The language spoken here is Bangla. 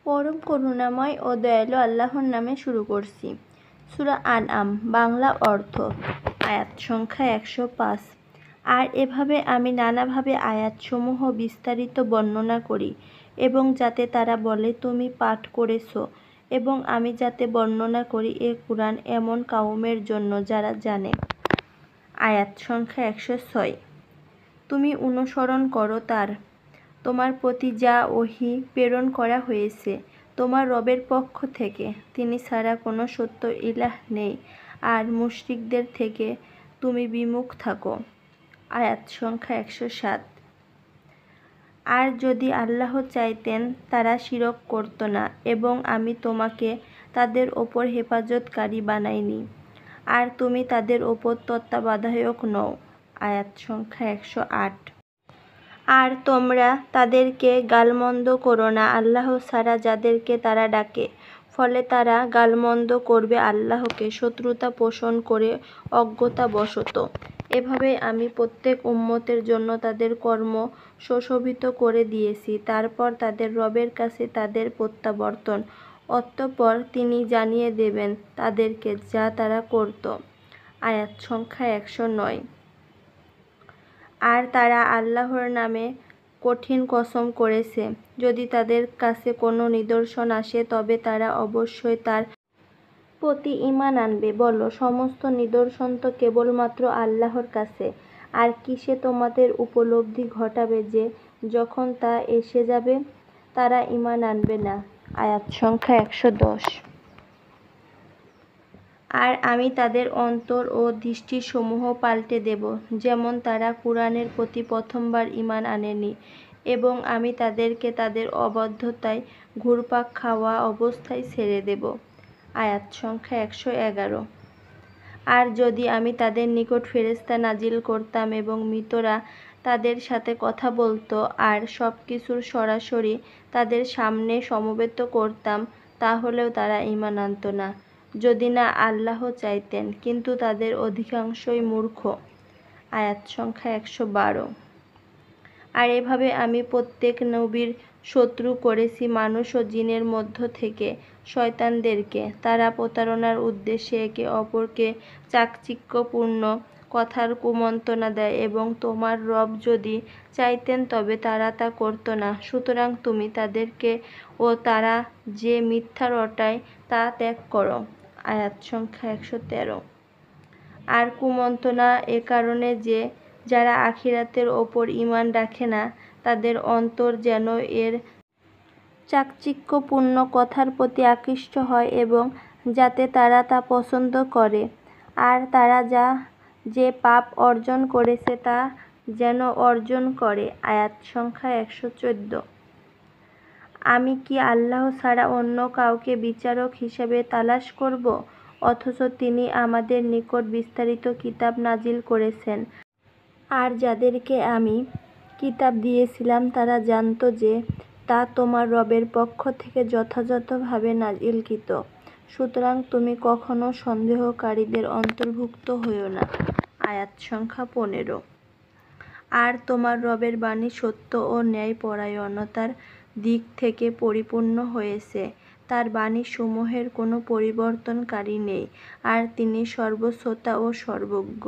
পরম করুণাময় ও দয়ালু আল্লাহর নামে শুরু করছি। সূরা আনআম, বাংলা অর্থ। আয়াত সংখ্যা ১০৫। আর এভাবে আমি নানাভাবে আয়াতসমূহ বিস্তারিত বর্ণনা করি, এবং যাতে তারা বলে, তুমি পাঠ করেছ, এবং আমি যাতে বর্ণনা করি এ কুরআন এমন কওমের জন্য যারা জানে। আয়াত সংখ্যা ১০৬। তুমি অনুসরণ করো তোমার প্রতি যা ওহী প্রেরণ করা হয়েছে তোমার রবের পক্ষ থেকে, তিনি ছাড়া কোনো সত্য ইলাহ নেই, আর মুশরিকদের থেকে তুমি বিমুখ থাকো। আয়াত সংখ্যা ১০৭। আর যদি আল্লাহ চাইতেন তারা শিরক করত না, এবং আমি তোমাকে তাদের ওপর হেফাজতকারী বানাইনি, আর তুমি তাদের ওপর তত্ত্বাবধায়ক নও। আয়াত সংখ্যা ১০৮। আর তোমরা তাদেরকে গালমন্দ করো না আল্লাহ ছাড়া যাদেরকে তারা ডাকে, ফলে তারা গালমন্দ করবে আল্লাহকে শত্রুতা পোষণ করে অজ্ঞতাবশত। এভাবেই আমি প্রত্যেক উম্মতের জন্য তাদের কর্ম সুশোভিত করে দিয়েছি, তারপর তাদের রবের কাছে তাদের প্রত্যাবর্তন। অতঃপর তিনি জানিয়ে দেবেন তাদেরকে যা তারা করত। আয়াত সংখ্যা ১০৯। আর তারা আল্লাহর নামে কঠিন কসম করেছে, যদি তাদের কাছে কোনো নিদর্শন আসে তবে তারা অবশ্যই তার প্রতি ঈমান আনবে। বলো, সমস্ত নিদর্শন তো কেবলমাত্র আল্লাহর কাছে, আর কিসে তোমাদের উপলব্ধি ঘটাবে যে যখন তা এসে যাবে তারা ঈমান আনবে না। আয়াত সংখ্যা ১১০। আর আমি তাদের অন্তর ও দৃষ্টিসমূহ পাল্টে দেব, যেমন তারা কুরআনের প্রতি প্রথমবার ঈমান আনেনি, এবং আমি তাদেরকে তাদের অবাধ্যতায় ঘুরপাক খাওয়া অবস্থায় ছেড়ে দেব। আয়াত সংখ্যা ১১১। আর যদি আমি তাদের নিকট ফেরেশতা নাজিল করতাম এবং মৃতরা তাদের সাথে কথা বলতো, আর সবকিছুর সরাসরি তাদের সামনে সমবেত করতাম, তাহলেও তারা ঈমান আনত না, যদি না আল্লাহ চাইতেন, কিন্তু তাদের অধিকাংশই মূর্খ। আয়াত সংখ্যা ১১২। আর এভাবে আমি প্রত্যেক নবীর শত্রু করেছি মানুষ ও জিনের মধ্য থেকে শয়তানদেরকে। তারা প্রতারণার উদ্দেশ্যে একে অপরকে চাকচিক্যপূর্ণ কথার কুমন্ত্রণা দেয়, এবং তোমার রব যদি চাইতেন তবে তারা তা করত না। সুতরাং তুমি তাদেরকে ও তারা যে মিথ্যা রটায় তা ত্যাগ করো। আয়াত সংখ্যা ১১৩। আর কুমন্ত্রণা এ কারণে যে যারা আখিরাতের ওপর ঈমান রাখে না তাদের অন্তর যেন এর চাকচিক্যপূর্ণ কথার প্রতি আকৃষ্ট হয়, এবং যাতে তারা তা পছন্দ করে, আর তারা যে পাপ অর্জন করেছে তা যেন অর্জন করে। আয়াত সংখ্যা ১১৪। আমি কি আল্লাহ ছাড়া অন্য কাউকে বিচারক হিসেবে তালাশ করব, অথচ তিনি আমাদের নিকট বিস্তারিত কিতাব নাজিল করেছেন। আর যাদেরকে আমি কিতাব দিয়েছিলাম তারা জানত যে তা তোমার রবের পক্ষ থেকে যথাযথভাবে নাজিলকৃত। সুতরাং তুমি কখনো সন্দেহকারীদের অন্তর্ভুক্ত হয়ো না। আয়াত সংখ্যা ১৫। আর তোমার রবের বাণী সত্য ও ন্যায়পরায়ণতার দিক থেকে পরিপূর্ণ হয়েছে, তার বাণীসমূহের কোনো পরিবর্তনকারী নেই, আর তিনি সর্বশ্রোতা ও সর্বজ্ঞ।